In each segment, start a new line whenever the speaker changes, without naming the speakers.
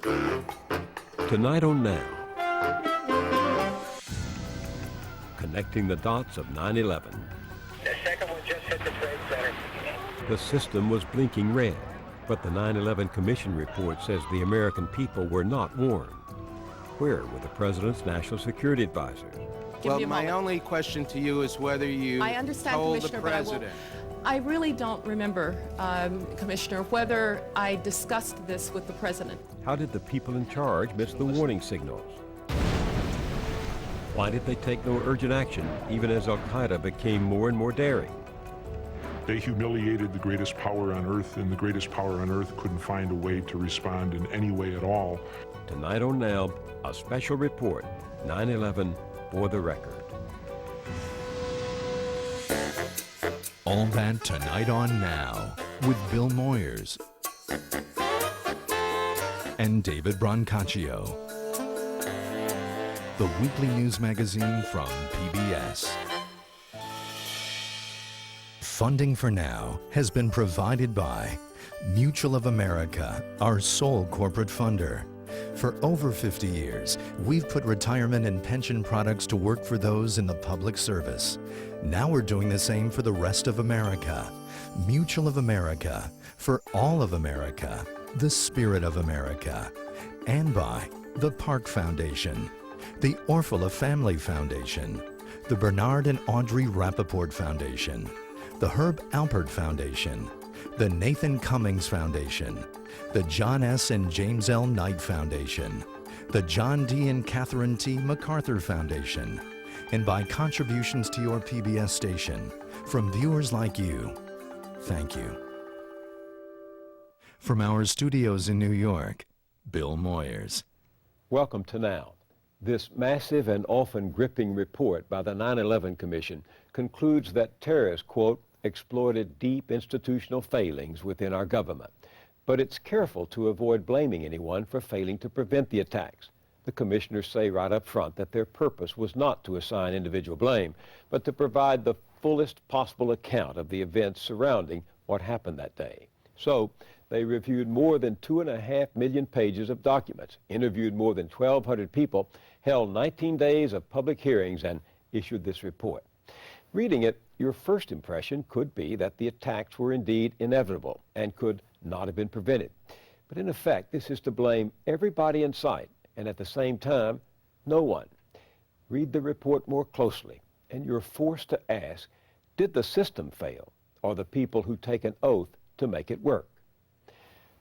Tonight on Now, connecting the dots of 9/11.
The second one just hit the trade center.
The system was blinking red, but the 9/11 Commission report says the American people were not warned. Where were the president's national security advisors?
Well, my only question to you is whether you told the president.
I really don't remember, Commissioner, whether I discussed this with the president.
How did the people in charge miss the warning signals? Why did they take no urgent action, even as Al-Qaeda became more and more daring?
They humiliated the greatest power on earth, and the greatest power on earth couldn't find a way to respond in any way at all.
Tonight on Now, a special report, 9/11 for the record.
All that tonight on Now with Bill Moyers and David Brancaccio. The weekly news magazine from PBS. Funding for Now has been provided by Mutual of America, our sole corporate funder. For over 50 years, we've put retirement and pension products to work for those in the public service. Now we're doing the same for the rest of America. Mutual of America, for all of America, the spirit of America. And by the Park Foundation, the Orfila Family Foundation, the Bernard and Audrey Rappaport Foundation, the Herb Alpert Foundation, the Nathan Cummings Foundation, the John S. and James L. Knight Foundation, the John D. and Catherine T. MacArthur Foundation, and by contributions to your PBS station from viewers like you. Thank you. From our studios in New York, Bill Moyers.
Welcome to Now. This massive and often gripping report by the 9/11 Commission concludes that terrorists, quote, exploited deep institutional failings within our government. But it's careful to avoid blaming anyone for failing to prevent the attacks. The commissioners say right up front that their purpose was not to assign individual blame, but to provide the fullest possible account of the events surrounding what happened that day. So they reviewed more than 2.5 million pages of documents, interviewed more than 1,200 people, held 19 days of public hearings, and issued this report. Reading it, your first impression could be that the attacks were indeed inevitable and could not have been prevented. But in effect, this is to blame everybody in sight, and at the same time, no one. Read the report more closely, and you're forced to ask, did the system fail, or the people who take an oath to make it work?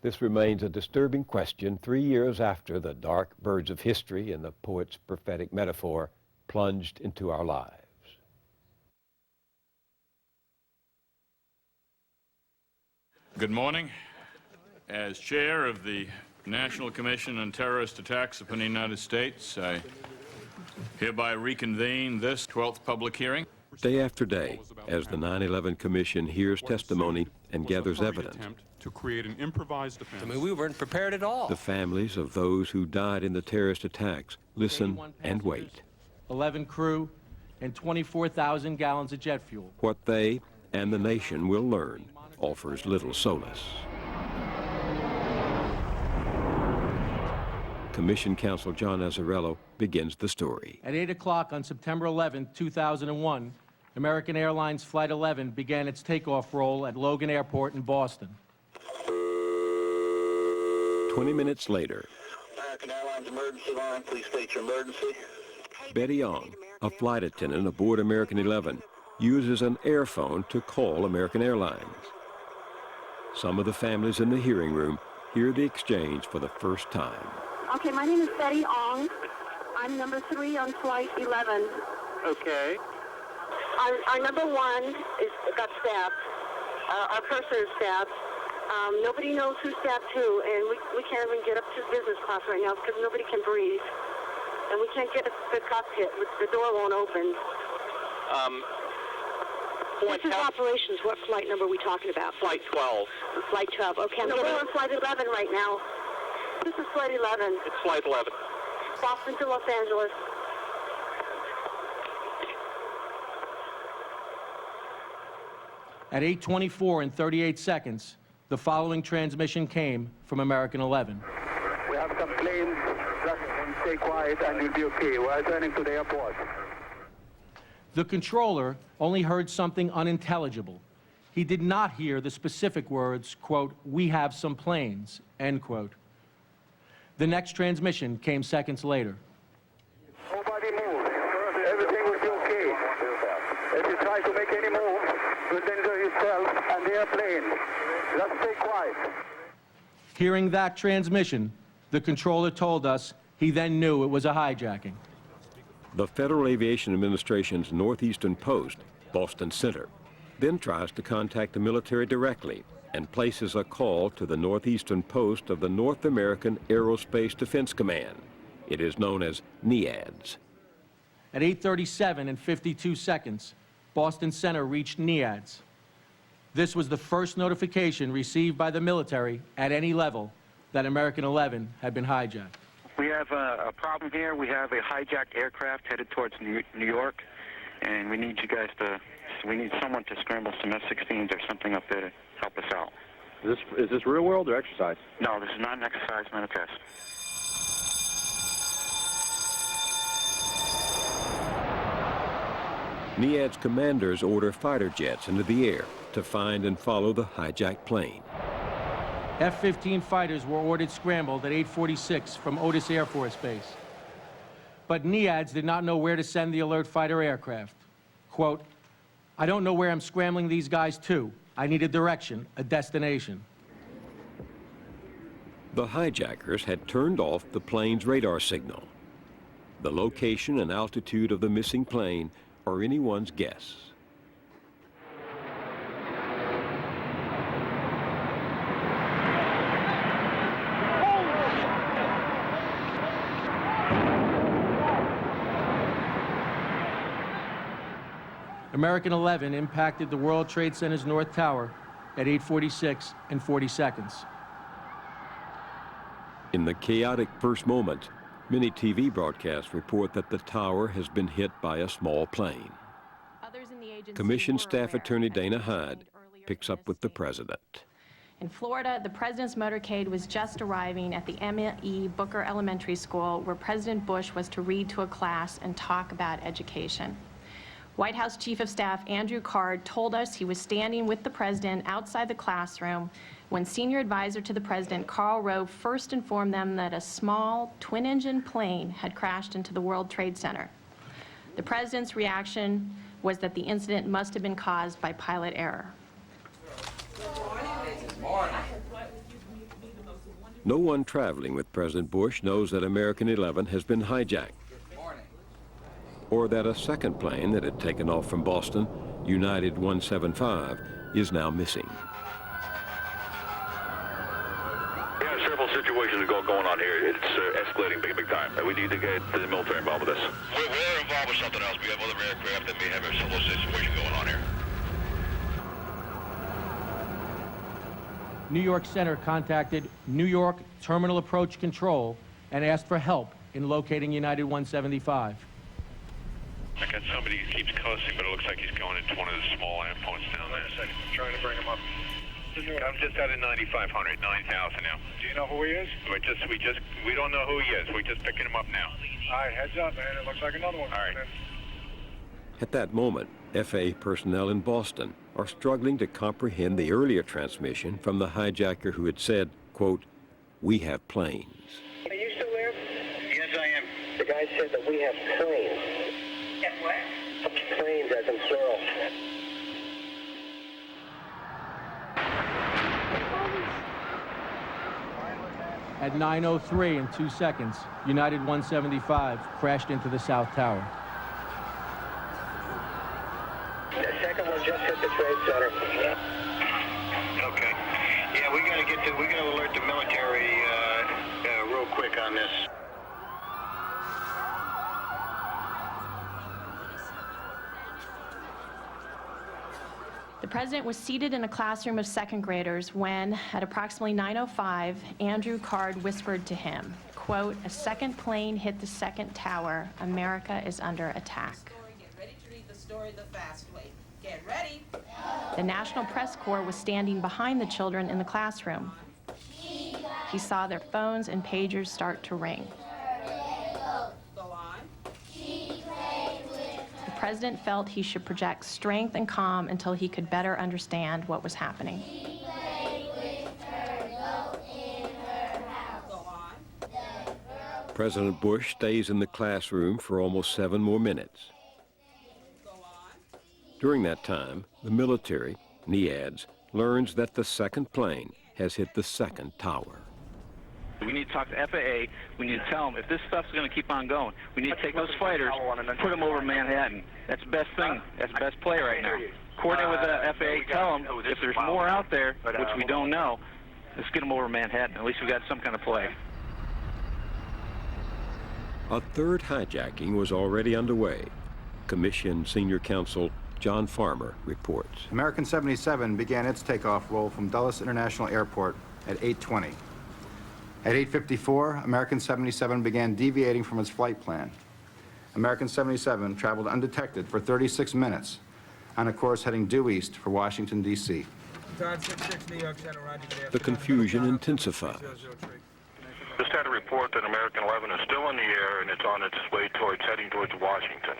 This remains a disturbing question 3 years after the dark birds of history, in the poet's prophetic metaphor, plunged into our lives.
Good morning. As chair of the National Commission on Terrorist Attacks upon the United States, I hereby reconvene this 12th public hearing.
Day after day, as the 9/11 Commission hears testimony and gathers evidence,
To create an improvised defense.
I mean, we weren't prepared at all.
the families of those who died in the terrorist attacks listen and wait.
11 crew, and 24,000 gallons of jet fuel.
What they and the nation will learn offers little solace. Commission Counsel John Azzarello begins the story.
At 8 o'clock on September 11, 2001, American Airlines Flight 11 began its takeoff roll at Logan Airport in Boston.
20 minutes later,
American Airlines emergency line, please state your emergency.
Betty Ong, a flight attendant aboard American 11, uses an airphone to call American Airlines. Some of the families in the hearing room hear the exchange for the first time.
Okay, my name is Betty Ong. I'm number 3 on flight 11.
Okay.
Our number 1 got stabbed. Our purser is stabbed. Nobody knows who stabbed who, and we can't even get up to business class right now because nobody can breathe. And we can't get the cockpit. The door won't open. This is operations. What flight number are we talking about?
Flight 12.
Flight 12. Okay, no, we're on flight 11 right now. This is flight 11.
It's flight 11.
Boston to Los Angeles.
At 8:24 and 38 seconds, the following transmission came from American 11.
We have some planes. Just stay quiet and you'll be okay. We're returning to the airport.
The controller only heard something unintelligible. He did not hear the specific words, quote, "We have some planes," end quote. The next transmission came seconds later.
Nobody move. Everything will be okay. If you try to make any move, you'll injure yourself and the airplane. Just stay quiet.
Hearing that transmission, the controller told us he then knew it was a hijacking.
The Federal Aviation Administration's Northeastern Post, Boston Center, then tries to contact the military directly and places a call to the Northeastern Post of the North American Aerospace Defense Command. It is known as NEADS.
At 8:37 and 52 seconds, Boston Center reached NEADS. This was the first notification received by the military at any level that American 11 had been hijacked.
We have a problem here. We have a hijacked aircraft headed towards New York, and we need you guys we need someone to scramble some F-16s or something up there to help us out.
Is this real world or exercise?
No, this is not an exercise, not a test.
NEADS commanders order fighter jets into the air to find and follow the hijacked plane.
F-15 fighters were ordered scrambled at 8:46 from Otis Air Force Base. But NEADS did not know where to send the alert fighter aircraft. Quote, "I don't know where I'm scrambling these guys to. I need a direction, a destination."
The hijackers had turned off the plane's radar signal. The location and altitude of the missing plane are anyone's guess.
American 11 impacted the World Trade Center's North Tower at 8:46 and 40 seconds.
In the chaotic first moments, many TV broadcasts report that the tower has been hit by a small plane. Commission Staff Attorney Dana Hyde picks up with the president.
In Florida, the president's motorcade was just arriving at the M.E. Booker Elementary School, where President Bush was to read to a class and talk about education. White House Chief of Staff Andrew Card told us he was standing with the president outside the classroom when senior advisor to the president, Karl Rove, first informed them that a small twin-engine plane had crashed into the World Trade Center. The president's reaction was that the incident must have been caused by pilot error.
No one traveling with President Bush knows that American 11 has been hijacked, or that a second plane that had taken off from Boston, United 175, is now missing.
We have several situations going on here. It's escalating big time. We need to get the military involved with this.
We're involved with something else. We have other aircraft that may have a similar situation going on here.
New York Center contacted New York Terminal Approach Control and asked for help in locating United 175.
I got somebody who keeps cussing, but it looks like he's going into one of the small endpoints down there.
Wait a second. I'm trying to bring him up.
I'm just at a 9,500, 9,000 now.
Do you know who he is?
We don't know who he is. We're just picking him up now.
All right, heads up, man. It looks like another one.
All right.
At that moment, FAA personnel in Boston are struggling to comprehend the earlier transmission from the hijacker who had said, quote, "We have planes."
Are you still there?
Yes, I am.
The guy said that we have planes.
Yes, what?
Planes as in plural.
At 9:03 and 2 seconds, United 175 crashed into the South Tower.
The second one just hit the Trade Center.
Okay. Yeah, we gotta alert the military real quick on this.
The president was seated in a classroom of second graders when, at approximately 9:05, Andrew Card whispered to him, quote, "A second plane hit the second tower. America is under attack."
Get ready to read the story the fast way. Get ready.
The National Press Corps was standing behind the children in the classroom. he saw their phones and pagers start to ring. The president felt he should project strength and calm until he could better understand what was happening.
President Bush stays in the classroom for almost 7 more minutes. During that time, the military, NEADS, learns that the second plane has hit the second tower.
We need to talk to FAA. We need to tell them if this stuff's going to keep on going, we need to take those fighters, put them over Manhattan. That's the best thing. That's the best play right now. Coordinate with the FAA, tell them if there's more out there, which we don't know, let's get them over Manhattan. At least we got some kind of play.
A third hijacking was already underway. Commission Senior Counsel John Farmer reports.
American 77 began its takeoff roll from Dulles International Airport at 8:20. At 8:54, American 77 began deviating from its flight plan. American 77 traveled undetected for 36 minutes on a course heading due east for Washington, D.C.
The confusion intensifies.
Just had a report that American 11 is still in the air and it's on its way heading towards Washington.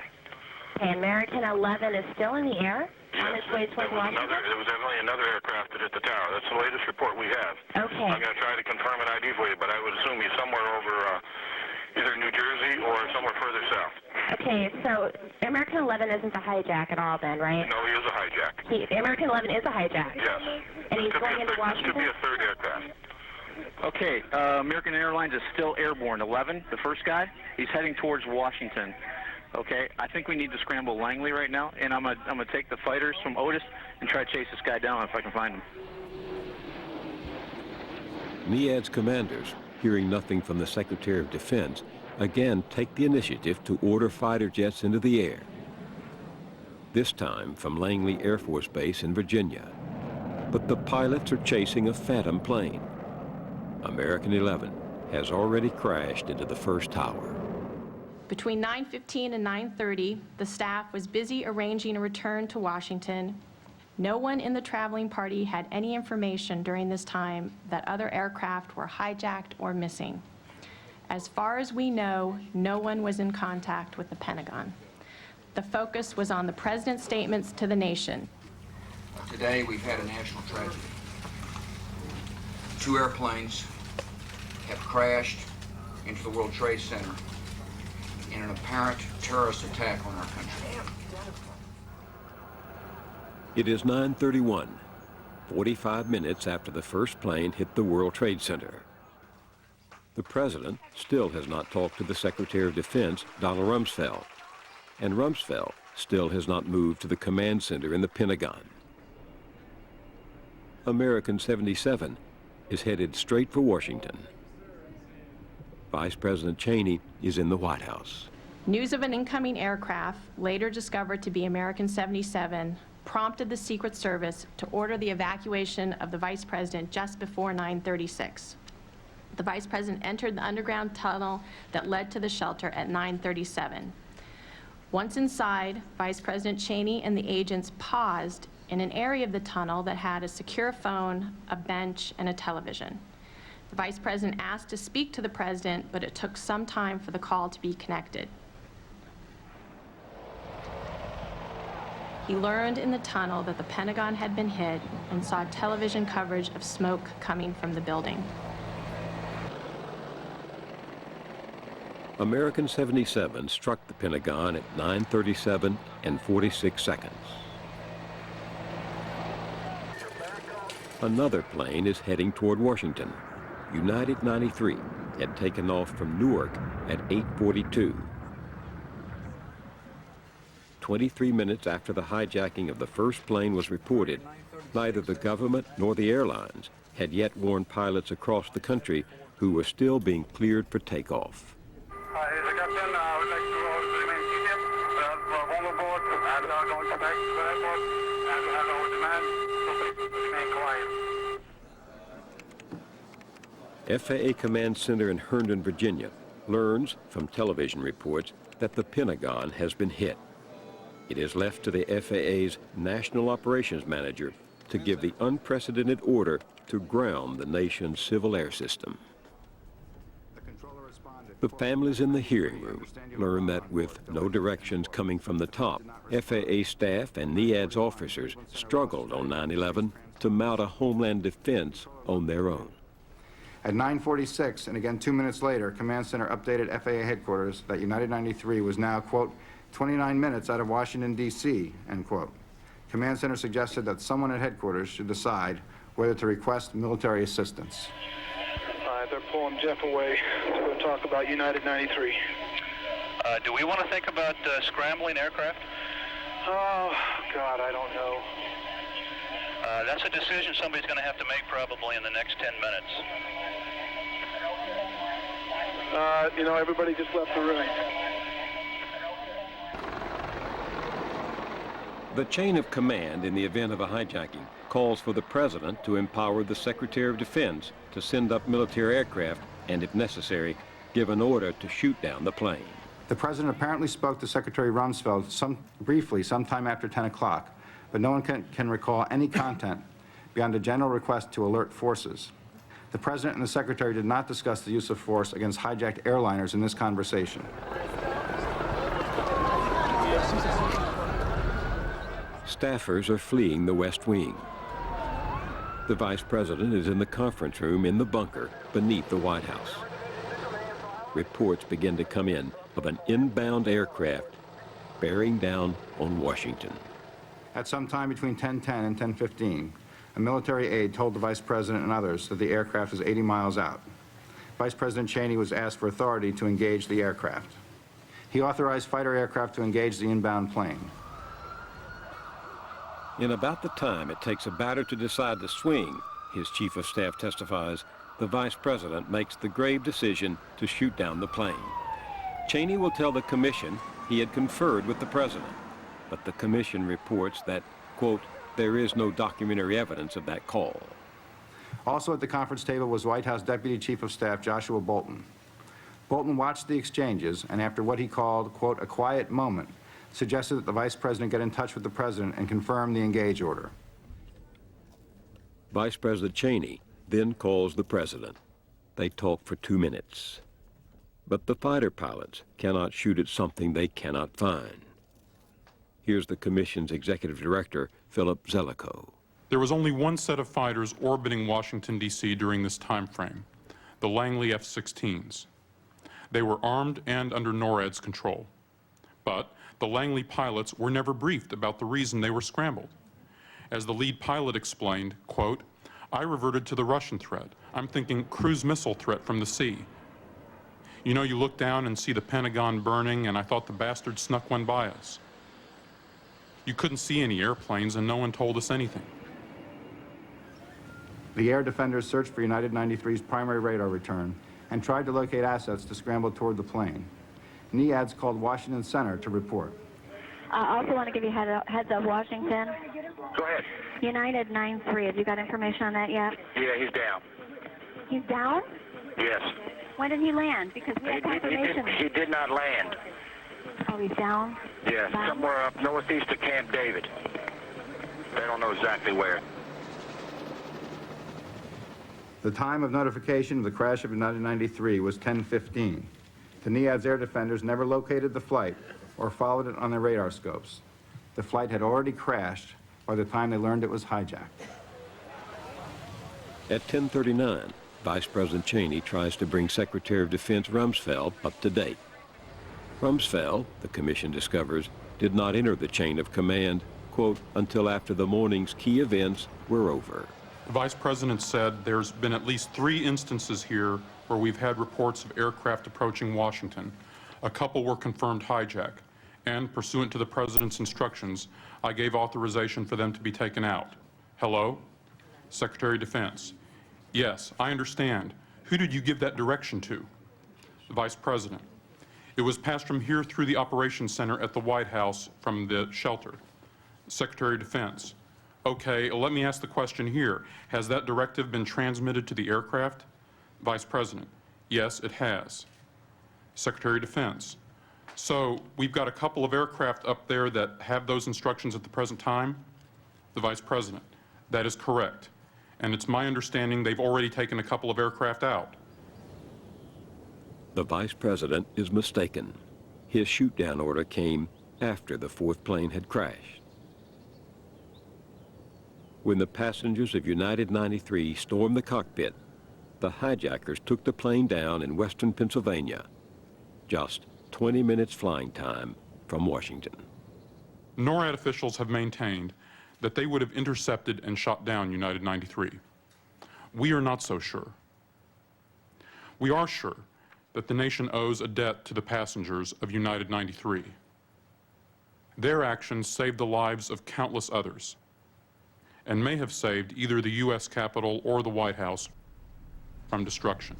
Okay, American 11 is still in the air?
Yes,
on its way towards Washington?
There was definitely another aircraft that hit the tower. That's the latest report we have.
Okay.
I'm going to try to confirm an ID for you, but I would assume he's somewhere over either New Jersey or somewhere further south.
Okay, so American 11 isn't a hijack at all then, right?
No, he is a hijack.
American 11 is a hijack?
Yes.
And he's going into Washington?
This could be a third aircraft.
Okay, American Airlines is still airborne. 11, the first guy, he's heading towards Washington. Okay, I think we need to scramble Langley right now, and I'm gonna take the fighters from Otis and try to chase this guy down if I can find him.
NEADS commanders, hearing nothing from the Secretary of Defense, again take the initiative to order fighter jets into the air. This time from Langley Air Force Base in Virginia. But the pilots are chasing a Phantom plane. American 11 has already crashed into the first tower.
Between 9:15 and 9:30, the staff was busy arranging a return to Washington. No one in the traveling party had any information during this time that other aircraft were hijacked or missing. As far as we know, no one was in contact with the Pentagon. The focus was on the president's statements to the nation.
Today, we've had a national tragedy. 2 airplanes have crashed into the World Trade Center in an apparent terrorist attack on our country.
It is 9:31, 45 minutes after the first plane hit the World Trade Center. The president still has not talked to the Secretary of Defense, Donald Rumsfeld, and Rumsfeld still has not moved to the command center in the Pentagon. American 77 is headed straight for Washington. Vice President Cheney is in the White House.
News of an incoming aircraft, later discovered to be American 77, prompted the Secret Service to order the evacuation of the Vice President just before 9:36. The Vice President entered the underground tunnel that led to the shelter at 9:37. Once inside, Vice President Cheney and the agents paused in an area of the tunnel that had a secure phone, a bench, and a television. The Vice President asked to speak to the President, but it took some time for the call to be connected. He learned in the tunnel that the Pentagon had been hit and saw television coverage of smoke coming from the building.
American 77 struck the Pentagon at 9:37 and 46 seconds. Another plane is heading toward Washington. United 93 had taken off from Newark at 8:42. 23 minutes after the hijacking of the first plane was reported, neither the government nor the airlines had yet warned pilots across the country who were still being cleared for takeoff.
Here's the captain. I would like to remain seated. Warm aboard and going to back to the airport and have our demand to remain quiet.
FAA Command Center in Herndon, Virginia, learns from television reports that the Pentagon has been hit. It is left to the FAA's National Operations Manager to give the unprecedented order to ground the nation's civil air system. The families in the hearing room learned that with no directions coming from the top, FAA staff and NEADS officers struggled on 9/11 to mount a homeland defense on their own.
At 9:46, and again 2 minutes later, Command Center updated FAA headquarters that United 93 was now, quote, 29 minutes out of Washington, D.C., end quote. Command Center suggested that someone at headquarters should decide whether to request military assistance.
They're pulling Jeff away to go talk about United 93.
Do we want to think about scrambling aircraft?
Oh, God, I don't know.
That's a decision somebody's going to have to make probably in the next 10 minutes.
You know, everybody just left the room.
The chain of command in the event of a hijacking calls for the President to empower the Secretary of Defense to send up military aircraft and, if necessary, give an order to shoot down the plane.
The President apparently spoke to Secretary Rumsfeld briefly sometime after 10 o'clock, but no one can recall any content beyond a general request to alert forces. The President and the Secretary did not discuss the use of force against hijacked airliners in this conversation.
Staffers are fleeing the West Wing. The Vice President is in the conference room in the bunker beneath the White House. Reports begin to come in of an inbound aircraft bearing down on Washington.
At some time between 10:10 and 10:15, a military aide told the Vice President and others that the aircraft was 80 miles out. Vice President Cheney was asked for authority to engage the aircraft. He authorized fighter aircraft to engage the inbound plane.
In about the time it takes a batter to decide to swing, his chief of staff testifies, the Vice President makes the grave decision to shoot down the plane. Cheney will tell the Commission he had conferred with the President, but the Commission reports that, quote, there is no documentary evidence of that call.
Also at the conference table was White House Deputy Chief of Staff Joshua Bolten. Bolten watched the exchanges and after what he called, quote, a quiet moment, suggested that the Vice President get in touch with the President and confirm the engage order.
Vice President Cheney then calls the President. They talk for 2 minutes. But the fighter pilots cannot shoot at something they cannot find. Here's the Commission's Executive Director, Philip Zelikow.
There was only one set of fighters orbiting Washington, D.C. during this time frame, the Langley F-16s. They were armed and under NORAD's control. But the Langley pilots were never briefed about the reason they were scrambled. As the lead pilot explained, quote, I reverted to the Russian threat. I'm thinking cruise missile threat from the sea. You know, you look down and see the Pentagon burning, and I thought the bastards snuck one by us. You couldn't see any airplanes, and no one told us anything.
The air defenders searched for United 93's primary radar return and tried to locate assets to scramble toward the plane. NEADS called Washington Center to report.
I also want to give you heads up, Washington.
Go ahead.
United 93, have you got information on that yet?
Yeah, he's down.
He's down?
Yes.
When did he land? Because we had confirmation.
He did not land.
Oh, he's down?
Yeah, somewhere up northeast of Camp David. They don't know exactly where.
The time of notification of the crash of United 93 was 10:15. The NEADS air defenders never located the flight or followed it on their radar scopes. The flight had already crashed by the time they learned it was hijacked.
At 10:39, Vice President Cheney tries to bring Secretary of Defense Rumsfeld up to date. Rumsfeld, the Commission discovers, did not enter the chain of command, quote, until after the morning's key events were over.
The Vice President said there's been at least 3 instances here where we've had reports of aircraft approaching Washington. A couple were confirmed hijack, and pursuant to the President's instructions, I gave authorization for them to be taken out. Hello? Secretary of Defense. Yes, I understand. Who did you give that direction to? The Vice President. It was passed from here through the Operations Center at the White House from the shelter. Secretary of Defense. Okay, let me ask the question here. Has that directive been transmitted to the aircraft? Vice President. Yes, it has. Secretary of Defense. So we've got a couple of aircraft up there that have those instructions at the present time? The Vice President. That is correct. and it's my understanding they've already taken a couple of aircraft out.
The vice president is mistaken. His shoot-down order came after the fourth plane had crashed. When the passengers of United 93 stormed the cockpit, the hijackers took the plane down in western Pennsylvania, just 20 minutes flying time from Washington.
NORAD officials have maintained that they would have intercepted and shot down United 93. We are not so sure. We are sure that the nation owes a debt to the passengers of United 93. Their actions saved the lives of countless others and may have saved either the U.S. Capitol or the White House from destruction.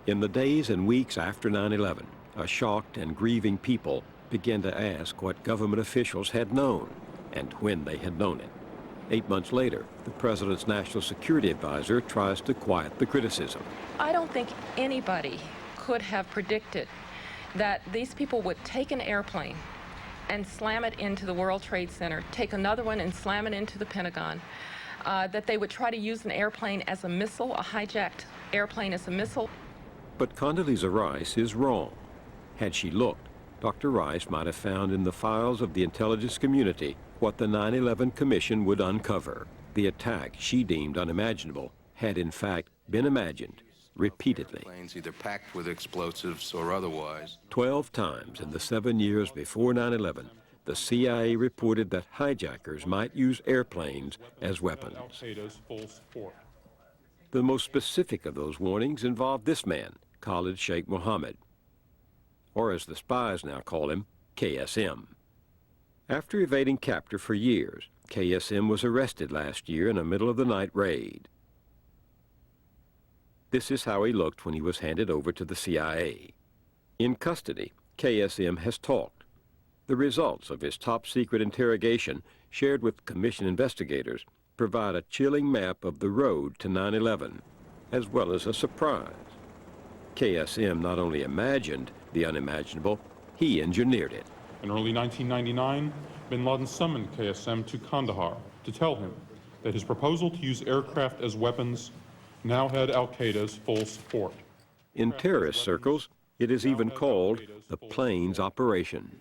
In the days and weeks after 9/11, a shocked and grieving people began to ask what government officials had known and when they had known it. 8 months later, the president's national security advisor tries to quiet the criticism.
I don't think anybody could have predicted that these people would take an airplane and slam it into the World Trade Center, take another one and slam it into the Pentagon, that they would try to use an airplane as a missile, a hijacked airplane as a missile.
But Condoleezza Rice is wrong. Had she looked, Dr. Rice might have found in the files of the intelligence community what the 9/11 Commission would uncover. The attack she deemed unimaginable had in fact been imagined repeatedly.
Planes either packed with explosives or otherwise.
12 times in the 7 years before 9/11, the CIA reported that hijackers might use airplanes as weapons.
Al-Qaeda's full support.
The most specific of those warnings involved this man, Khalid Sheikh Mohammed, or as the spies now call him, KSM. After evading capture for years, KSM was arrested last year in a middle-of-the-night raid. This is how he looked when he was handed over to the CIA. In custody, KSM has talked. The results of his top-secret interrogation, shared with Commission investigators, provide a chilling map of the road to 9/11, as well as a surprise. KSM not only imagined the unimaginable, he engineered it.
In early 1999, bin Laden summoned KSM to Kandahar to tell him that his proposal to use aircraft as weapons now had Al-Qaeda's full support.
In terrorist circles, it is even called the planes operation.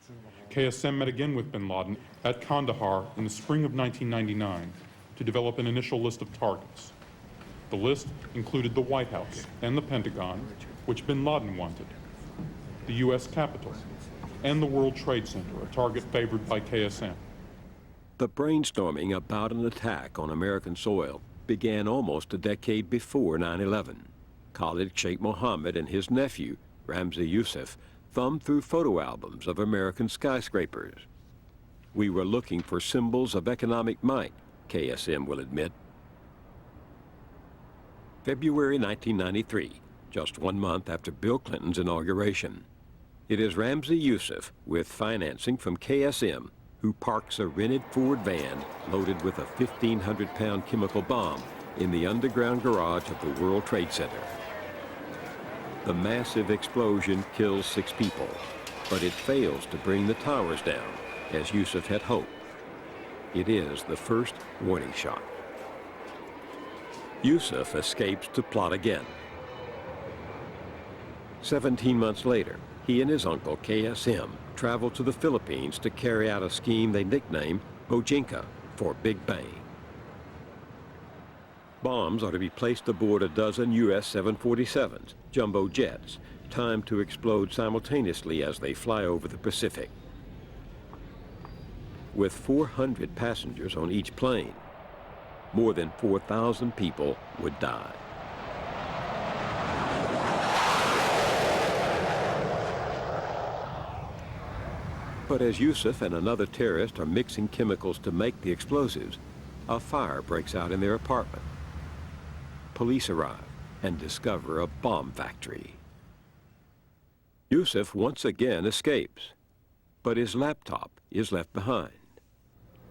KSM met again with bin Laden at Kandahar in the spring of 1999 to develop an initial list of targets. The list included the White House and the Pentagon, which bin Laden wanted, the U.S. Capitol, and the World Trade Center, a target favored by KSM.
The brainstorming about an attack on American soil began almost a decade before 9/11. Khalid Sheikh Mohammed and his nephew, Ramzi Youssef, thumbed through photo albums of American skyscrapers. We were looking for symbols of economic might, KSM will admit. February 1993, just 1 month after Bill Clinton's inauguration. It is Ramzi Youssef, with financing from KSM, who parks a rented Ford van loaded with a 1,500-pound chemical bomb in the underground garage of the World Trade Center. The massive explosion kills 6 people, but it fails to bring the towers down, as Youssef had hoped. It is the first warning shot. Youssef escapes to plot again. 17 months later, he and his uncle, KSM, traveled to the Philippines to carry out a scheme they nicknamed Bojinka, for Big Bang. Bombs are to be placed aboard a dozen U.S. 747s, jumbo jets, timed to explode simultaneously as they fly over the Pacific. With 400 passengers on each plane, more than 4,000 people would die. But as Youssef and another terrorist are mixing chemicals to make the explosives, a fire breaks out in their apartment. Police arrive and discover a bomb factory. Youssef once again escapes, but his laptop is left behind.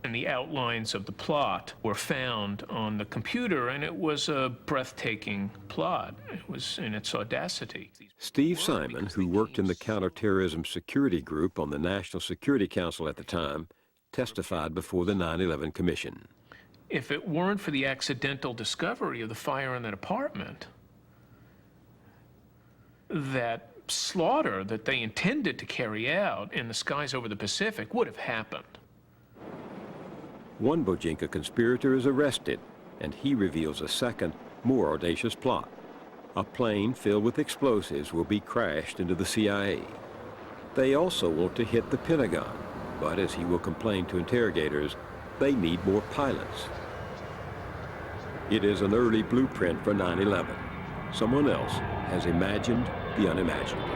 And the outlines of the plot were found on the computer, and it was a breathtaking plot. It was in its audacity.
Steve Simon, who worked in the Counterterrorism Security Group on the National Security Council at the time, testified before the 9/11 Commission.
If it weren't for the accidental discovery of the fire in that apartment, that slaughter that they intended to carry out in the skies over the Pacific would have happened.
One Bojinka conspirator is arrested, and he reveals a second, more audacious plot. A plane filled with explosives will be crashed into the CIA. They also want to hit the Pentagon, but as he will complain to interrogators, they need more pilots. It is an early blueprint for 9/11. Someone else has imagined the unimaginable.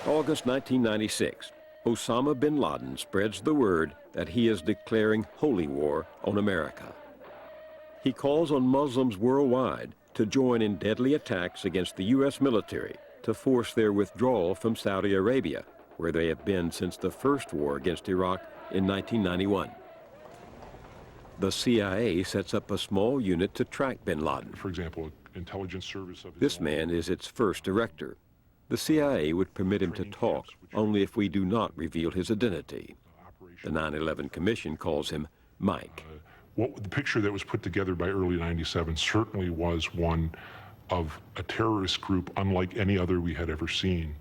August 1996. Osama bin Laden spreads the word that he is declaring holy war on America. He calls on Muslims worldwide to join in deadly attacks against the U.S. military to force their withdrawal from Saudi Arabia, where they have been since the first war against Iraq in 1991. The CIA sets up a small unit to track bin Laden.
For example, intelligence service of
This man is its first director. The CIA would permit him to talk only if we do not reveal his identity. The 9/11 Commission calls him Mike.
The picture that was put together by early 97 certainly was one of a terrorist group unlike any other we had ever seen.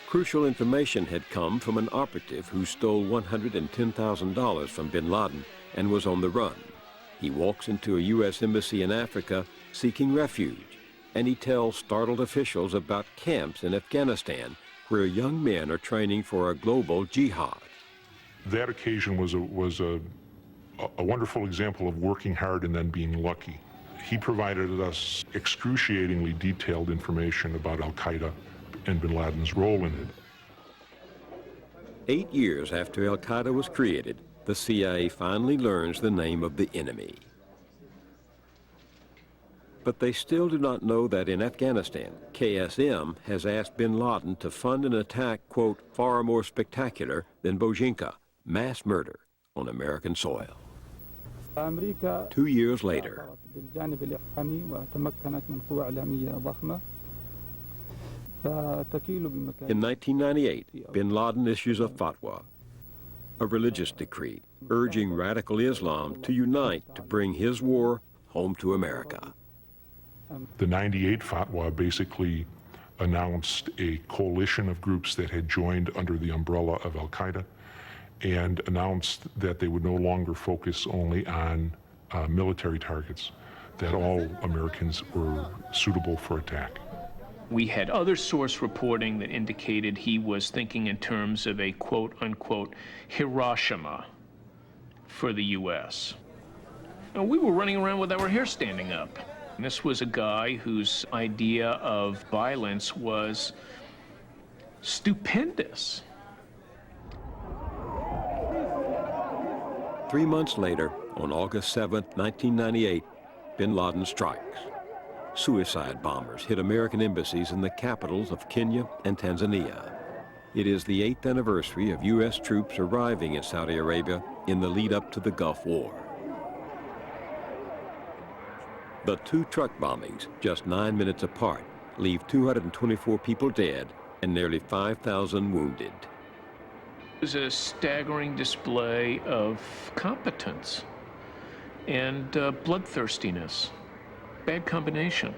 Crucial information had come from an operative who stole $110,000 from bin Laden and was on the run. He walks into a U.S. embassy in Africa seeking refuge, and he tells startled officials about camps in Afghanistan where young men are training for a global jihad.
That occasion was a wonderful example of working hard and then being lucky. He provided us excruciatingly detailed information about Al-Qaeda and bin Laden's role in it.
8 years after Al-Qaeda was created, the CIA finally learns the name of the enemy. But they still do not know that in Afghanistan, KSM has asked bin Laden to fund an attack, quote, far more spectacular than Bojinka, mass murder on American soil. 2 years later, in 1998, bin Laden issues a fatwa, a religious decree urging radical Islam to unite to bring his war home to America.
The 98 fatwa basically announced a coalition of groups that had joined under the umbrella of Al-Qaeda and announced that they would no longer focus only on military targets, that all Americans were suitable for attack.
We had other source reporting that indicated he was thinking in terms of a quote-unquote Hiroshima for the U.S. And we were running around with our hair standing up. And this was a guy whose idea of violence was stupendous.
3 months later, on August 7, 1998, bin Laden strikes. Suicide bombers hit American embassies in the capitals of Kenya and Tanzania. It is the 8th anniversary of U.S. troops arriving in Saudi Arabia in the lead up to the Gulf War. The 2 truck bombings, just 9 minutes apart, leave 224 people dead and nearly 5,000 wounded.
It was a staggering display of competence and bloodthirstiness. Bad combination.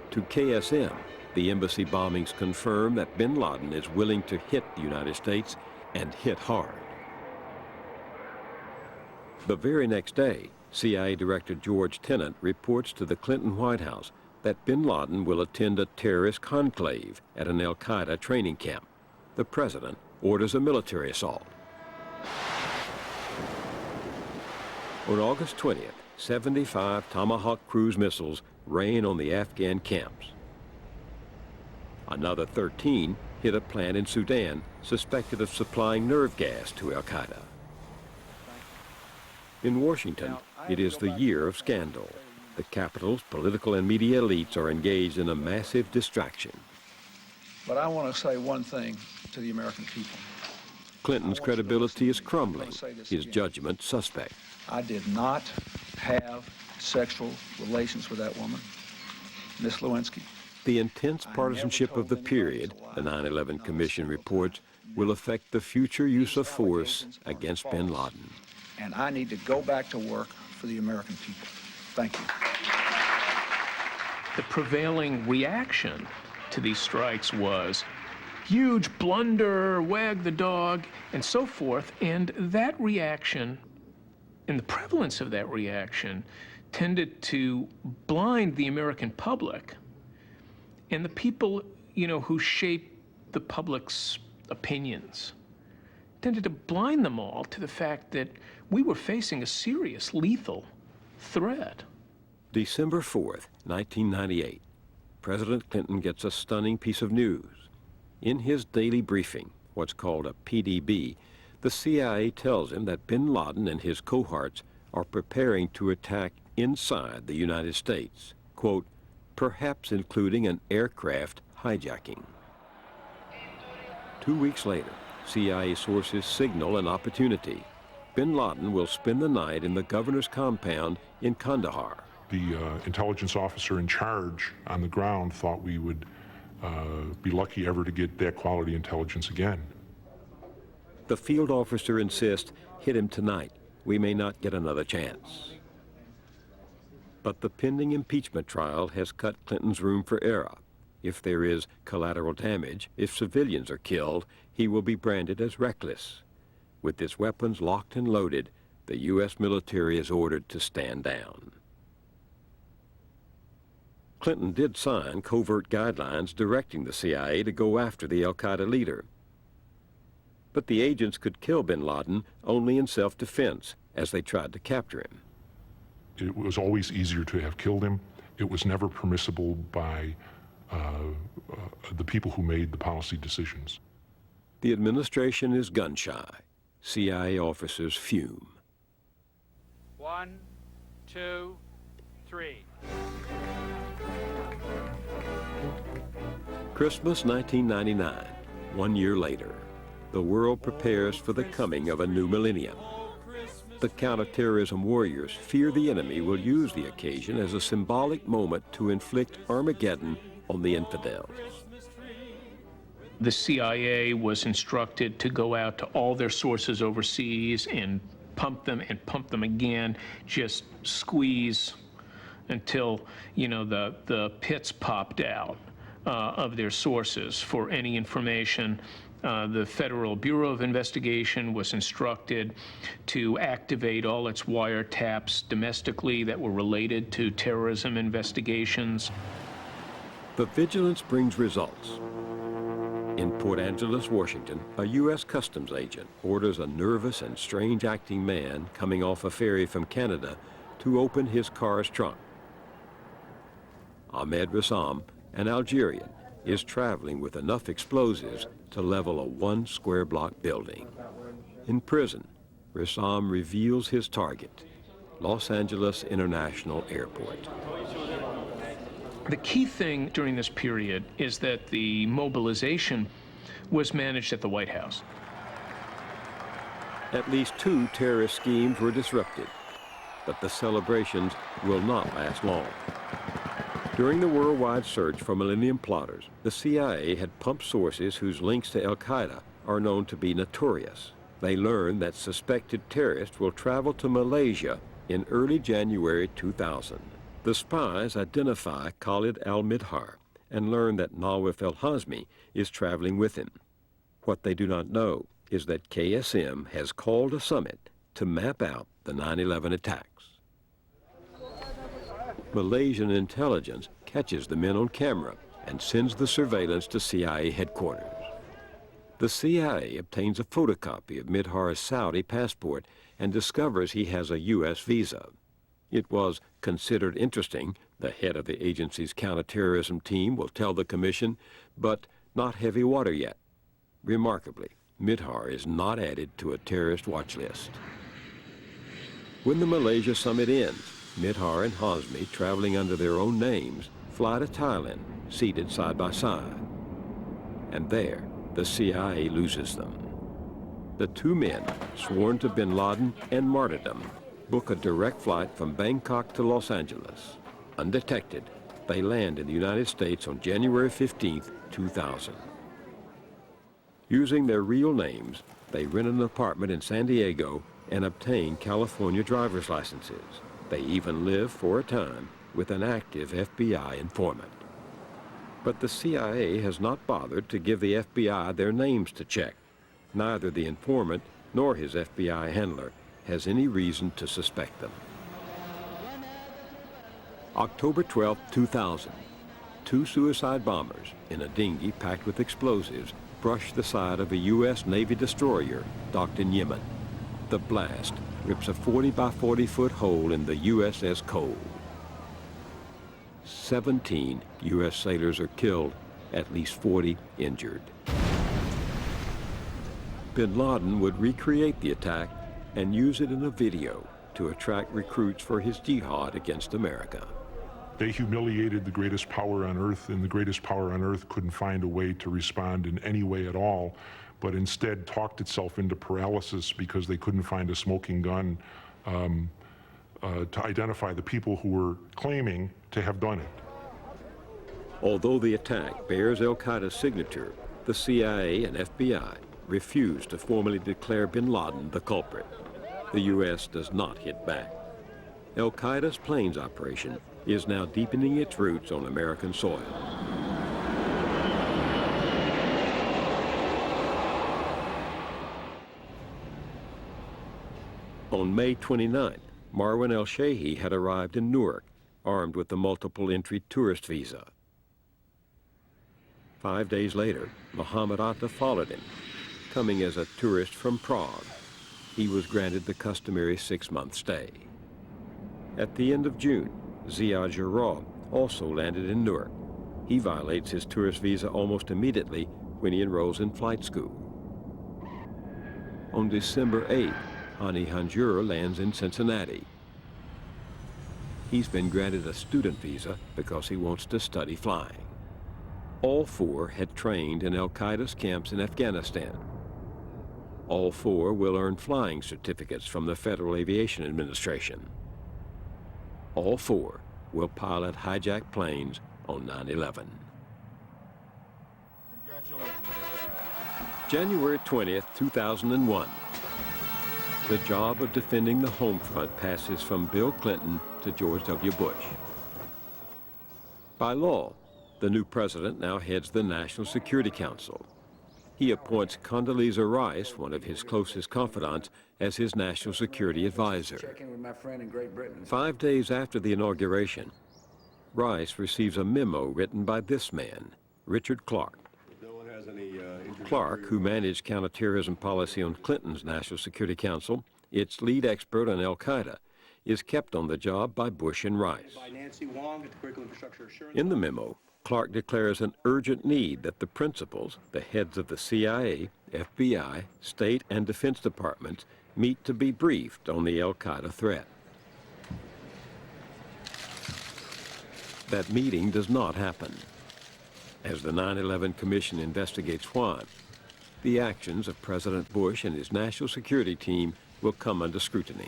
To KSM, the embassy bombings confirm that bin Laden is willing to hit the United States and hit hard. The very next day, CIA Director George Tenet reports to the Clinton White House that bin Laden will attend a terrorist conclave at an Al-Qaeda training camp. The president orders a military assault. On August 20th, 75 Tomahawk cruise missiles rain on the Afghan camps. Another 13 hit a plant in Sudan suspected of supplying nerve gas to Al-Qaeda. In Washington, it is the year of scandal. The capital's political and media elites are engaged in a massive distraction.
But I want to say one thing to the American people.
Clinton's credibility is crumbling, his judgment suspect.
I did not have sexual relations with that woman, Miss Lewinsky.
The intense partisanship of the period, the 9/11 Commission reports, will affect the future use of force against bin Laden.
And I need to go back to work for the American people. Thank you.
The prevailing reaction to these strikes was huge blunder, wag the dog, and so forth. And that reaction, and the prevalence of that reaction, tended to blind the American public and the people, who shape the public's opinions, tended to blind them all to the fact that we were facing a serious, lethal threat.
December 4th, 1998, President Clinton gets a stunning piece of news. In his daily briefing, what's called a PDB, the CIA tells him that bin Laden and his cohorts are preparing to attack inside the United States, quote, perhaps including an aircraft hijacking. 2 weeks later, CIA sources signal an opportunity. Bin Laden will spend the night in the governor's compound in Kandahar.
The intelligence officer in charge on the ground thought we would be lucky ever to get that quality intelligence again.
The field officer insists, hit him tonight. We may not get another chance. But the pending impeachment trial has cut Clinton's room for error. If there is collateral damage, if civilians are killed, he will be branded as reckless. With his weapons locked and loaded, the U.S. military is ordered to stand down. Clinton did sign covert guidelines directing the CIA to go after the Al-Qaeda leader. But the agents could kill bin Laden only in self-defense as they tried to capture him.
It was always easier to have killed him. It was never permissible by the people who made the policy decisions.
The administration is gun-shy. CIA officers fume.
1, 2, 3.
Christmas 1999, 1 year later. The world prepares for the coming of a new millennium. The counterterrorism warriors fear the enemy will use the occasion as a symbolic moment to inflict Armageddon on the infidels.
The CIA was instructed to go out to all their sources overseas and pump them again, just squeeze until, the pits popped out of their sources for any information. The Federal Bureau of Investigation was instructed to activate all its wiretaps domestically that were related to terrorism investigations.
The vigilance brings results. In Port Angeles, Washington, a U.S. Customs agent orders a nervous and strange-acting man coming off a ferry from Canada to open his car's trunk. Ahmed Rassam, an Algerian, is traveling with enough explosives to level a 1 square block building. In prison, Rassam reveals his target, Los Angeles International Airport.
The key thing during this period is that the mobilization was managed at the White House.
At least 2 terrorist schemes were disrupted, but the celebrations will not last long. During the worldwide search for Millennium plotters, the CIA had pumped sources whose links to Al-Qaeda are known to be notorious. They learned that suspected terrorists will travel to Malaysia in early January 2000. The spies identify Khalid al-Midhar and learn that Nawaf al-Hazmi is traveling with him. What they do not know is that KSM has called a summit to map out the 9/11 attacks. Malaysian intelligence catches the men on camera and sends the surveillance to CIA headquarters. The CIA obtains a photocopy of Midhar's Saudi passport and discovers he has a U.S. visa. It was considered interesting, the head of the agency's counterterrorism team will tell the commission, but not heavy water yet. Remarkably, Midhar is not added to a terrorist watch list. When the Malaysia summit ends, Midhar and Hazmi, traveling under their own names, fly to Thailand, seated side by side. And there, the CIA loses them. The two men, sworn to bin Laden and martyrdom, book a direct flight from Bangkok to Los Angeles. Undetected, they land in the United States on January 15, 2000. Using their real names, they rent an apartment in San Diego and obtain California driver's licenses. They even live for a time with an active FBI informant. But the CIA has not bothered to give the FBI their names to check. Neither the informant nor his FBI handler has any reason to suspect them. October 12, 2000, two suicide bombers in a dinghy packed with explosives brushed the side of a U.S. Navy destroyer docked in Yemen. The blast rips a 40 by 40 foot hole in the USS Cole. 17 U.S. sailors are killed, at least 40 injured. Bin Laden would recreate the attack and use it in a video to attract recruits for his jihad against America.
They humiliated the greatest power on earth, and the greatest power on earth couldn't find a way to respond in any way at all, but instead talked itself into paralysis because they couldn't find a smoking gun to identify the people who were claiming to have done it.
Although the attack bears Al-Qaeda's signature, the CIA and FBI refused to formally declare bin Laden the culprit. The U.S. does not hit back. Al-Qaeda's planes operation is now deepening its roots on American soil. On May 29th, Marwan el-Shehi had arrived in Newark, armed with the multiple entry tourist visa. 5 days later, Mohammed Atta followed him, coming as a tourist from Prague. He was granted the customary 6-month stay. At the end of June, Ziad Jarrah also landed in Newark. He violates his tourist visa almost immediately when he enrolls in flight school. On December 8th, Hani Hanjour lands in Cincinnati. He's been granted a student visa because he wants to study flying. All four had trained in Al-Qaeda's camps in Afghanistan. All four will earn flying certificates from the Federal Aviation Administration. All four will pilot hijacked planes on 9/11. January 20th, 2001. The job of defending the home front passes from Bill Clinton to George W. Bush. By law, the new president now heads the National Security Council. He appoints Condoleezza Rice, one of his closest confidants, as his national security advisor.
Checking with my friend in Great Britain.
5 days after the inauguration, Rice receives a memo written by this man, Richard Clark. Clark, who managed counterterrorism policy on Clinton's National Security Council, its lead expert on Al-Qaeda, is kept on the job by Bush and Rice. In the memo, Clark declares an urgent need that the principals, the heads of the CIA, FBI, State, and Defense Departments, meet to be briefed on the Al-Qaeda threat. That meeting does not happen. As the 9/11 Commission investigates why, the actions of President Bush and his national security team will come under scrutiny.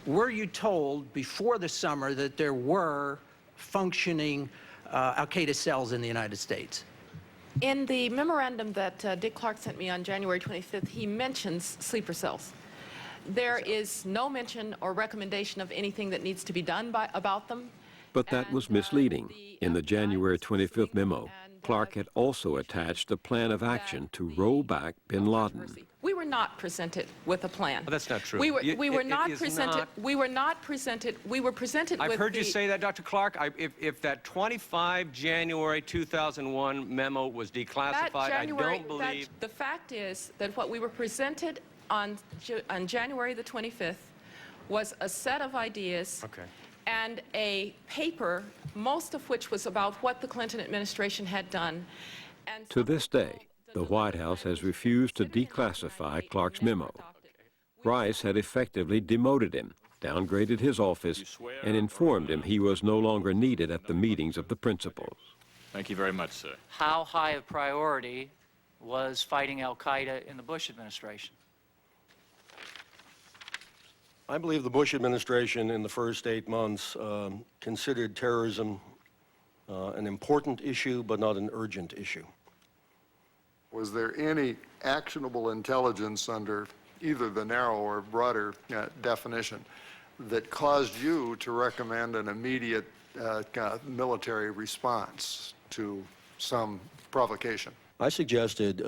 Were you told before the summer that there were functioning Al-Qaeda cells in the United States?
In the memorandum that Dick Clark sent me on January 25th, he mentions sleeper cells. There is no mention or recommendation of anything that needs to be done about them.
But that was misleading. In the January 25th memo, Clark had also attached a plan of action to roll back bin Laden.
We were not presented with a plan.
Well, that's not true.
We were not presented with
I've heard you say that, Dr. Clark. If that 25 January 2001 memo was declassified, I don't believe...
The fact is that what we were presented on January the 25th was a set of ideas and a paper, most of which was about what the Clinton administration had done. And
to this day, the White House has refused to declassify Clark's memo. Rice had effectively demoted him, downgraded his office, and informed him he was no longer needed at the meetings of the principals.
Thank you very much, sir.
How high a priority
was fighting Al-Qaeda in the Bush administration?
I believe the Bush administration in the first 8 months considered terrorism an important issue, but not an urgent issue.
Was there any actionable intelligence under either the narrow or broader definition that caused you to recommend an immediate military response to some provocation?
I suggested,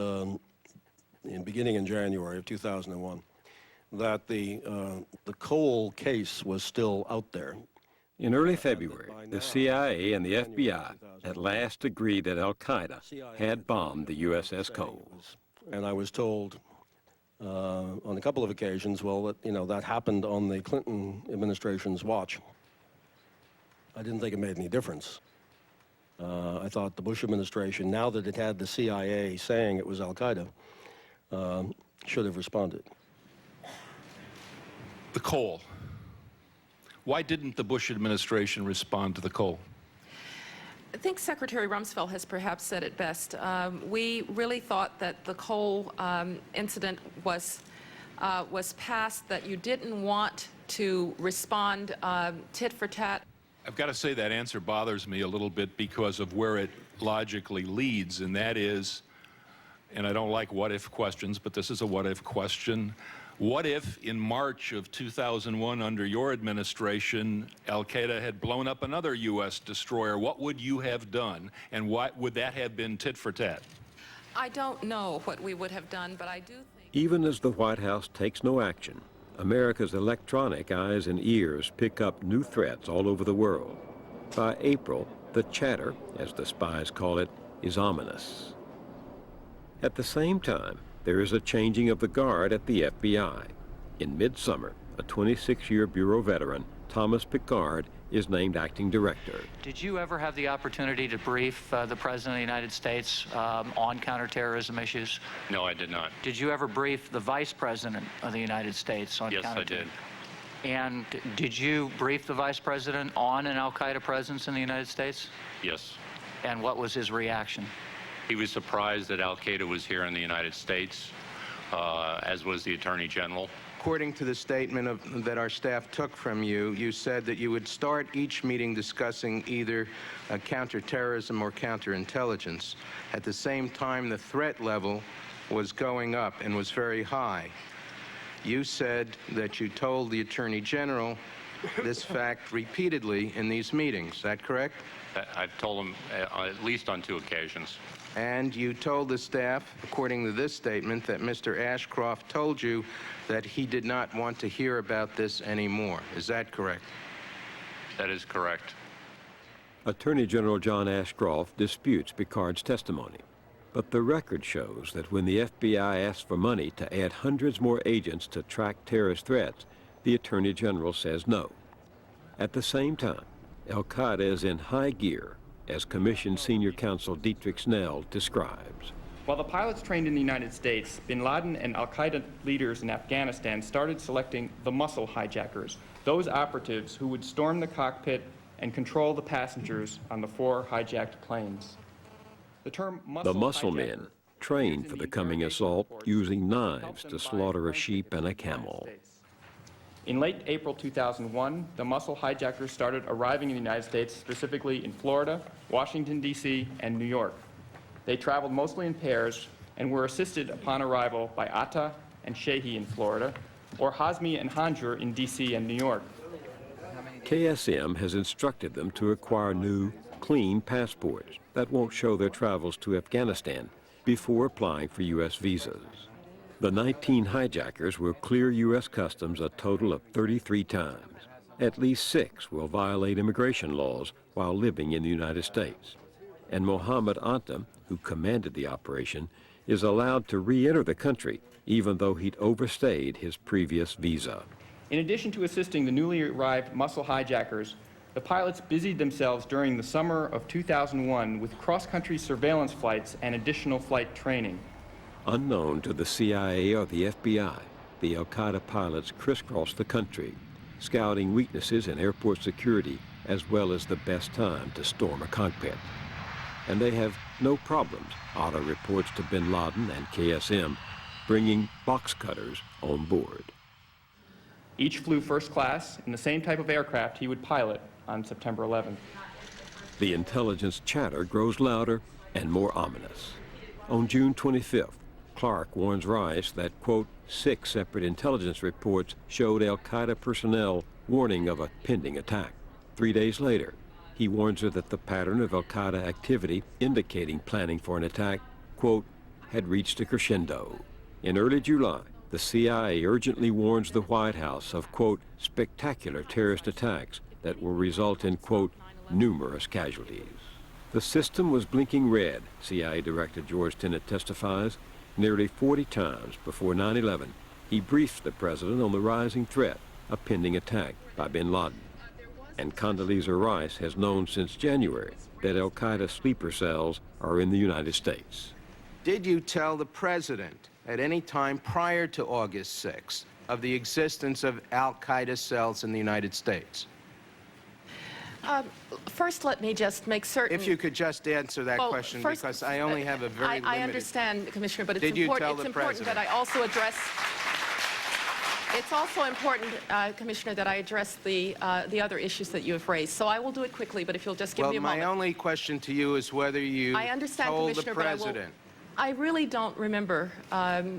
beginning in January of 2001, that the Cole case was still out there.
In early February, the CIA and the FBI at last agreed that Al-Qaeda had bombed the USS Cole.
And I was told on a couple of occasions, well, that happened on the Clinton administration's watch. I didn't think it made any difference. I thought the Bush administration, now that it had the CIA saying it was Al-Qaeda, should have responded.
The Cole. Why didn't the Bush administration respond to the Cole?
I think Secretary Rumsfeld has perhaps said it best. We really thought that the Cole incident was passed, that you didn't want to respond tit for tat.
I've got to say that answer bothers me a little bit because of where it logically leads, and that is, and I don't like what-if questions, but this is a what-if question. What if in March of 2001, under your administration, Al-Qaeda had blown up another U.S. destroyer? What would you have done, and what would that have been tit for tat?
I don't know what we would have done, but I do think...
Even as the White House takes no action, America's electronic eyes and ears pick up new threats all over the world. By April, the chatter, as the spies call it, is ominous. At the same time, there is a changing of the guard at the FBI. In midsummer, a 26-year Bureau veteran, Thomas Picard, is named acting director.
Did you ever have the opportunity to brief the President of the United States on counterterrorism issues?
No, I did not.
Did you ever brief the Vice President of the United States on counterterrorism?
Yes, I did.
And did you brief the Vice President on an Al-Qaeda presence in the United States?
Yes.
And what was his reaction?
He was surprised that Al-Qaeda was here in the United States, as was the Attorney General.
According to the statement that our staff took from you, you said that you would start each meeting discussing either counterterrorism or counterintelligence. At the same time, the threat level was going up and was very high. You said that you told the Attorney General this fact repeatedly in these meetings. Is that correct?
I've told him at least on 2 occasions.
And you told the staff, according to this statement, that Mr. Ashcroft told you that he did not want to hear about this anymore. Is that correct?
That is correct.
Attorney General John Ashcroft disputes Picard's testimony. But the record shows that when the FBI asked for money to add hundreds more agents to track terrorist threats, the Attorney General says no. At the same time, Al-Qaeda is in high gear, as Commission Senior Counsel Dietrich Snell describes.
While the pilots trained in the United States, bin Laden and Al-Qaeda leaders in Afghanistan started selecting the muscle hijackers, those operatives who would storm the cockpit and control the passengers on the 4 hijacked planes. The term
muscle men trained for the coming assault using knives to slaughter a sheep and a camel.
In late April 2001, the muscle hijackers started arriving in the United States, specifically in Florida, Washington, D.C., and New York. They traveled mostly in pairs and were assisted upon arrival by Atta and Shehi in Florida, or Hazmi and Hanjur in D.C. and New York.
KSM has instructed them to acquire new, clean passports that won't show their travels to Afghanistan before applying for U.S. visas. The 19 hijackers will clear U.S. Customs a total of 33 times. At least 6 will violate immigration laws while living in the United States. And Mohammed Antam, who commanded the operation, is allowed to re-enter the country even though he'd overstayed his previous visa.
In addition to assisting the newly arrived muscle hijackers, the pilots busied themselves during the summer of 2001 with cross-country surveillance flights and additional flight training.
Unknown to the CIA or the FBI, the Al-Qaeda pilots crisscrossed the country, scouting weaknesses in airport security as well as the best time to storm a cockpit. and they have no problems, Otter reports to bin Laden and KSM, bringing box cutters on board.
Each flew first class in the same type of aircraft he would pilot on September 11th.
The intelligence chatter grows louder and more ominous. On June 25th, Clark warns Rice that, quote, 6 separate intelligence reports showed Al-Qaeda personnel warning of a pending attack. 3 days later, he warns her that the pattern of Al-Qaeda activity indicating planning for an attack, quote, had reached a crescendo. In early July, the CIA urgently warns the White House of, quote, spectacular terrorist attacks that will result in, quote, numerous casualties. The system was blinking red, CIA Director George Tenet testifies. Nearly 40 times before 9/11, he briefed the president on the rising threat, a pending attack by bin Laden. And Condoleezza Rice has known since January that Al-Qaeda sleeper cells are in the United States.
Did you tell the president at any time prior to August 6th of the existence of Al-Qaeda cells in the United States?
First, let me just make certain.
If you could just answer that question,
first,
because I only have a very limited...
I understand, Commissioner, but it's
Did you tell
important,
the president?
that I also address... It's also important, Commissioner, that I address the other issues that you have raised. So I will do it quickly, but if you'll just give me a moment.
Well, my only question to you is whether you told the president.
I really don't remember,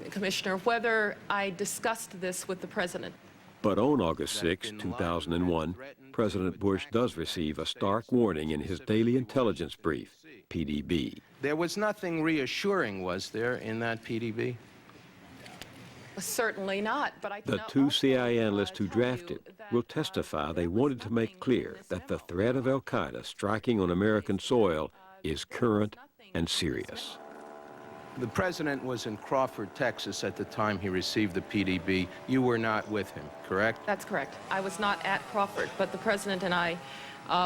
Commissioner, whether I discussed this with the president.
But on August 6, 2001, President Bush does receive a stark warning in his daily intelligence brief, PDB.
There was nothing reassuring, was there, in that PDB?
Certainly not, but I
The 2 CIA analysts who drafted will testify they wanted to make clear that the threat of Al-Qaeda striking on American soil is current and serious.
The president was in Crawford, Texas at the time he received the PDB. You were not with him, correct?
That's correct. I was not at Crawford, but the president and I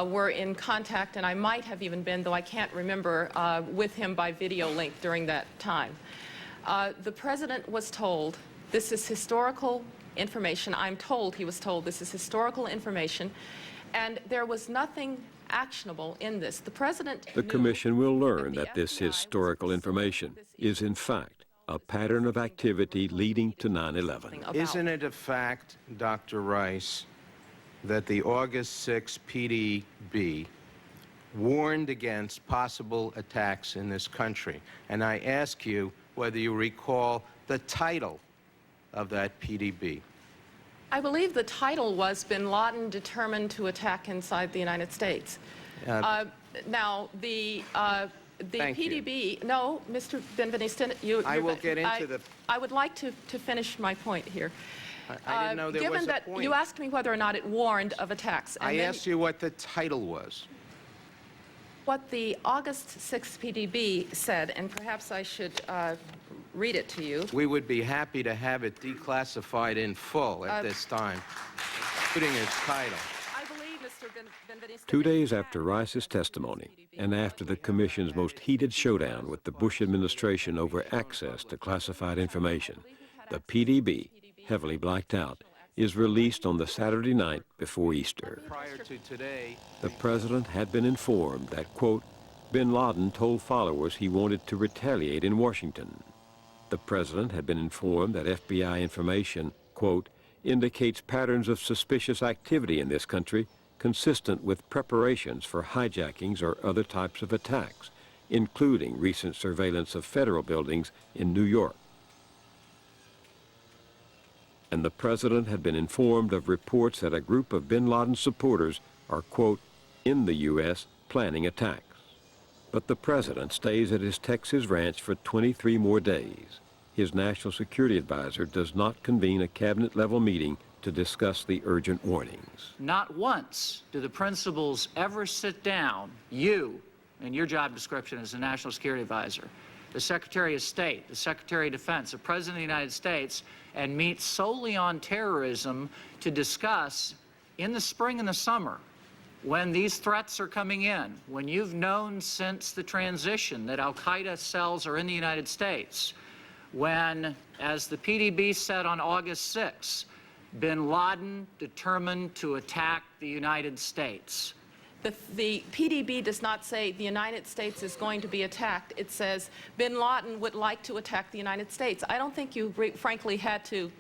were in contact, and I might have even been, though I can't remember, with him by video link during that time. The president was told, this is historical information. I'm told he was told this is historical information, and there was nothing actionable in this. The president
The commission will learn that this historical information is in fact a pattern of activity leading to 9/11.
Isn't it a fact, Dr. Rice, that the August 6 PDB warned against possible attacks in this country? And I ask you whether you recall the title of that PDB.
I believe the title was Bin Laden Determined to Attack Inside the United States. Now, the PDB, no, Mr. Benveniste,
I will get into the...
I would like to finish my point here.
I didn't know there
Given
was a
that
point.
you asked me whether or not it warned of attacks. And
I
then
asked you what the title was.
what the August 6th PDB said, and perhaps I should read it to you.
We would be happy to have it declassified in full at this time, including its title.
I believe, Mr. Benveniste...
2 days after Rice's testimony, and after the commission's most heated showdown with the Bush administration over access to classified information, the PDB, heavily blacked out, is released on the Saturday night before Easter.
Prior to today,
the president had been informed that, quote, bin Laden told followers he wanted to retaliate in Washington. The president had been informed that FBI information, quote, indicates patterns of suspicious activity in this country consistent with preparations for hijackings or other types of attacks, including recent surveillance of federal buildings in New York. And the president had been informed of reports that a group of bin Laden supporters are, quote, in the U.S. planning attacks. But the president stays at his Texas ranch for 23 more days. His national security advisor does not convene a cabinet-level meeting to discuss the urgent warnings.
Not once do the principals ever sit down, you, in your job description as a national security advisor, the Secretary of State, the Secretary of Defense, the President of the United States, and meet solely on terrorism to discuss in the spring and the summer, when these threats are coming in, when you've known since the transition that Al-Qaeda cells are in the United States, when, as the PDB said on August 6, bin Laden determined to attack the United States,
The PDB does not say the United States is going to be attacked. It says bin Laden would like to attack the United States. I don't think you frankly had to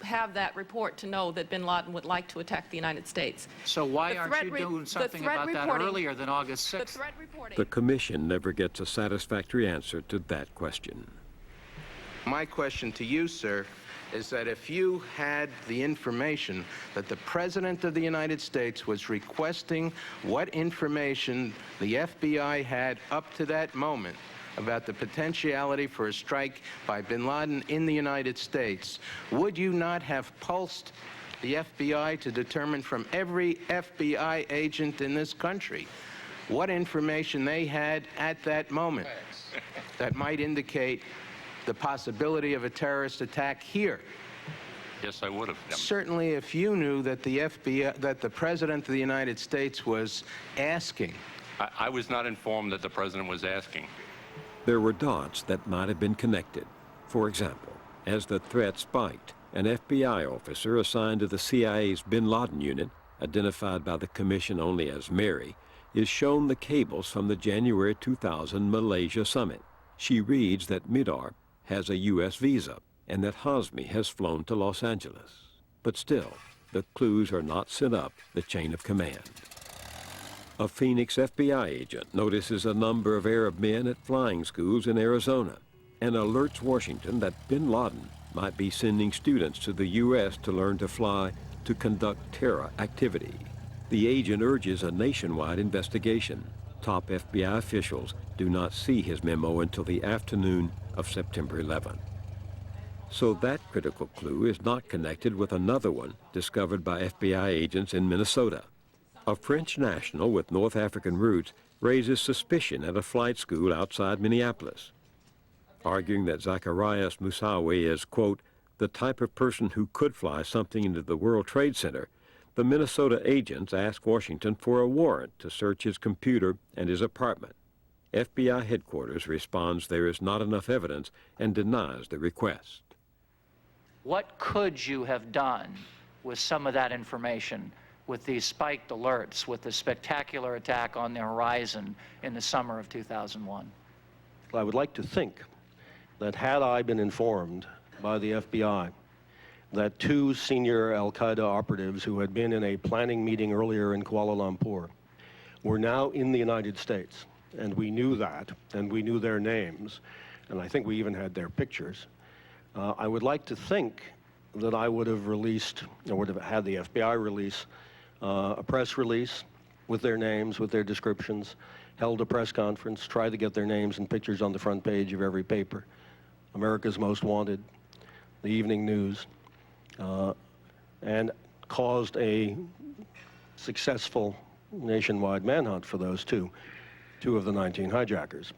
have that report to know that bin Laden would like to attack the United States.
So why aren't you doing something about that earlier than August 6th?
The Commission never gets a satisfactory answer to that question.
My question to you, sir, is that if you had the information that the President of the United States was requesting what information the FBI had up to that moment about the potentiality for a strike by bin Laden in the United States, would you not have pulsed the FBI to determine from every FBI agent in this country what information they had at that moment that might indicate the possibility of a terrorist attack here?
Yes, I would have.
Certainly, if you knew that the FBI, that the President of the United States was asking.
I was not informed that the President was asking.
There were dots that might have been connected. For example, as the threat spiked, an FBI officer assigned to the CIA's bin Laden unit, identified by the Commission only as Mary, is shown the cables from the January 2000 Malaysia summit. She reads that Midar has a U.S. visa and that Hazmi has flown to Los Angeles. But still, the clues are not sent up the chain of command. A Phoenix FBI agent notices a number of Arab men at flying schools in Arizona and alerts Washington that bin Laden might be sending students to the U.S. to learn to fly to conduct terror activity. The agent urges a nationwide investigation. Top FBI officials do not see his memo until the afternoon of September 11th. So that critical clue is not connected with another one discovered by FBI agents in Minnesota. A French national with North African roots raises suspicion at a flight school outside Minneapolis, arguing that Zacharias Moussaoui is, quote, the type of person who could fly something into the World Trade Center. The Minnesota agents ask Washington for a warrant to search his computer and his apartment. FBI headquarters responds there is not enough evidence and denies the request.
What could you have done with some of that information, with these spiked alerts, with the spectacular attack on the horizon in the summer of 2001?
I would like to think that had I been informed by the FBI that two senior Al-Qaeda operatives who had been in a planning meeting earlier in Kuala Lumpur were now in the United States, and we knew that, and we knew their names, and I think we even had their pictures, I would like to think that I would have released, or would have had the FBI release, a press release with their names, with their descriptions, held a press conference, tried to get their names and pictures on the front page of every paper, America's Most Wanted, the Evening News, and caused a successful nationwide manhunt for those two of the 19 hijackers.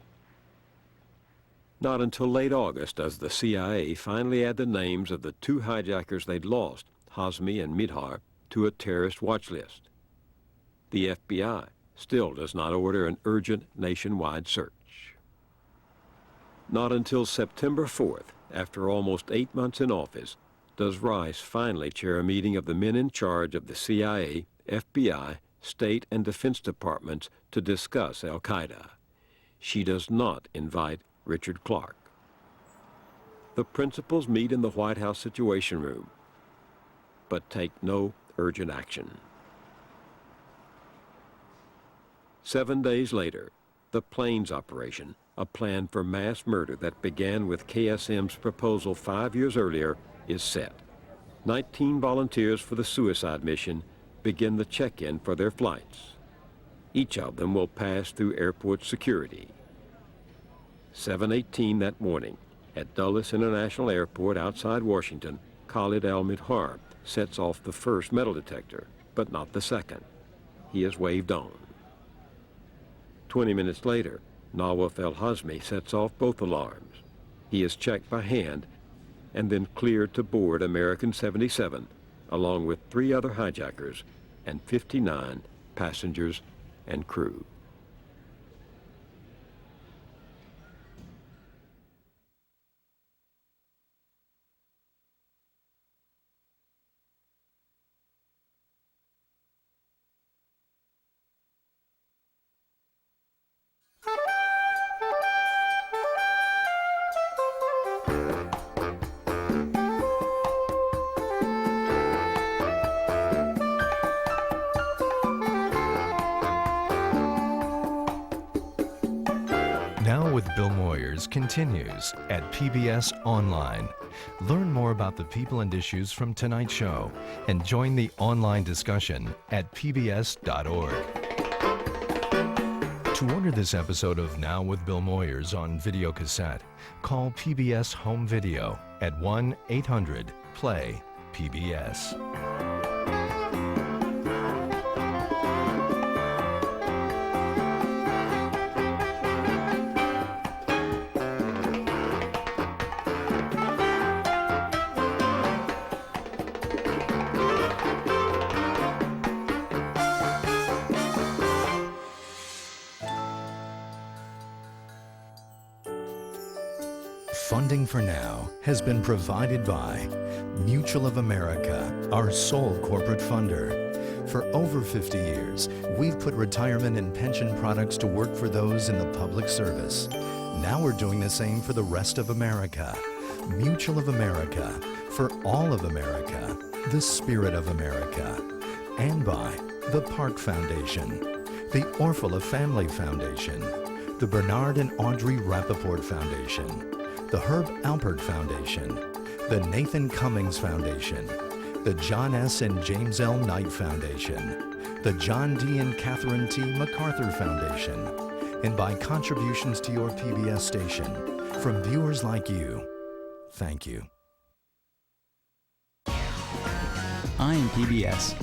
Not until late August does the CIA finally add the names of the two hijackers they'd lost, Hazmi and Midhar, to a terrorist watch list. The FBI still does not order an urgent nationwide search. Not until September 4th, after almost 8 months in office, does Rice finally chair a meeting of the men in charge of the CIA, FBI, State and Defense Departments to discuss Al-Qaeda. She does not invite Richard Clarke. The principals meet in the White House Situation Room, but take no urgent action. 7 days later, the Plains operation, a plan for mass murder that began with KSM's proposal 5 years earlier, is set. 19 volunteers for the suicide mission begin the check-in for their flights. Each of them will pass through airport security. 7:18 that morning, at Dulles International Airport outside Washington, Khalid al-Midhar sets off the first metal detector, but not the second. He is waved on. 20 minutes later, Nawaf al-Hazmi sets off both alarms. He is checked by hand and then cleared to board American 77, along with 3 other hijackers and 59 passengers and crew.
Bill Moyers continues at PBS Online. Learn more about the people and issues from tonight's show and join the online discussion at pbs.org. To order this episode of Now with Bill Moyers on video cassette, call PBS Home Video at 1-800-PLAY-PBS. Funding for Now has been provided by Mutual of America, our sole corporate funder. For over 50 years, we've put retirement and pension products to work for those in the public service. Now we're doing the same for the rest of America. Mutual of America, for all of America, the spirit of America. And by the Park Foundation, the Orphala Family Foundation, the Bernard and Audrey Rappaport Foundation, the Herb Alpert Foundation, the Nathan Cummings Foundation, the John S. and James L. Knight Foundation, the John D. and Catherine T. MacArthur Foundation, and by contributions to your PBS station from viewers like you. Thank you.
I'm PBS.